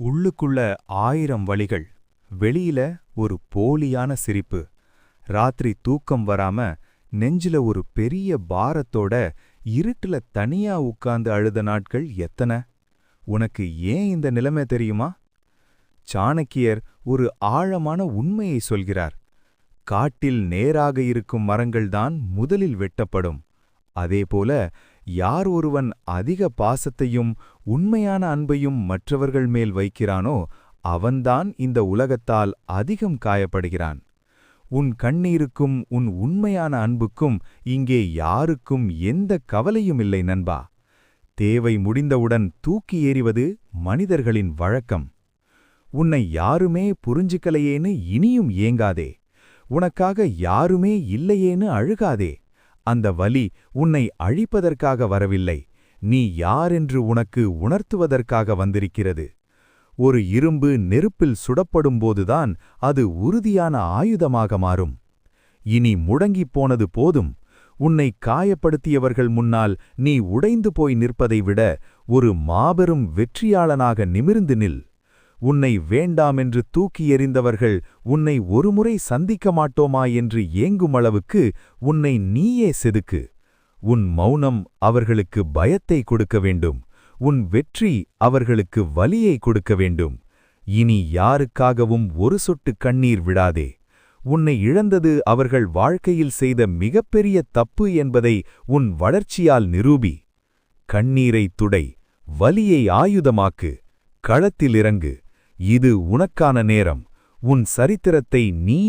உள்ளுக்குள்ள 1000 வலிகள். வெளியில ஒரு போலியான சிரிப்பு. ராத்திரி தூக்கம் வராம நெஞ்சில ஒரு பெரிய பாரத்தோட இருட்டுல தனியா உட்கார்ந்து அழுத நாட்கள் எத்தனை? உனக்கு ஏன் இந்த நிலைமை தெரியுமா? சாணக்கியர் ஒரு ஆழமான உண்மையை சொல்கிறார். காட்டில் நேராக இருக்கும் மரங்கள்தான் முதலில் வெட்டப்படும். அதேபோல யார் ஒருவன் அதிக பாசத்தையும் உண்மையான அன்பையும் மற்றவர்கள் மேல் வைக்கிறானோ அவன்தான் இந்த உலகத்தால் அதிகம் காயப்படுகிறான். உன் கண்ணீருக்கும் உன் உண்மையான அன்புக்கும் இங்கே யாருக்கும் எந்த கவலையும் இல்லை நண்பா. தேவை முடிந்தவுடன் தூக்கி எறிவது மனிதர்களின் வழக்கம். உன்னை யாருமே புரிஞ்சுக்கலையேன்னு இனியும் ஏங்காதே. உனக்காக யாருமே இல்லையேன்னு அழுகாதே. அந்த வலி உன்னை அழிப்பதற்காக வரவில்லை, நீ யாரென்று உனக்கு உணர்த்துவதற்காக வந்திருக்கிறது. ஒரு இரும்பு நெருப்பில் சுடப்படும்போதுதான் அது உறுதியான ஆயுதமாக மாறும். இனி முடங்கிப் போனது போதும். உன்னை காயப்படுத்தியவர்கள் முன்னால் நீ உடைந்து போய் நிற்பதை விட ஒரு மாபெரும் வெற்றியாளனாக நிமிர்ந்து நில். உன்னை வேண்டாமென்று தூக்கி எறிந்தவர்கள் உன்னை ஒருமுறை சந்திக்க மாட்டோமா என்று ஏங்கும் அளவுக்கு உன்னை நீயே செதுக்கு. உன் மௌனம் அவர்களுக்கு பயத்தை கொடுக்க வேண்டும். உன் வெற்றி அவர்களுக்கு வலியை கொடுக்க வேண்டும். இனி யாருக்காகவும் ஒரு சொட்டு கண்ணீர் விடாதே. உன்னை இழந்தது அவர்கள் வாழ்க்கையில் செய்த மிகப்பெரிய தப்பு என்பதை உன் வளர்ச்சியால் நிரூபி. கண்ணீரைத் துடை, வலியை ஆயுதமாக்கு, களத்தில் இறங்கு. இது உனக்கான நேரம். உன் சரித்திரத்தை நீ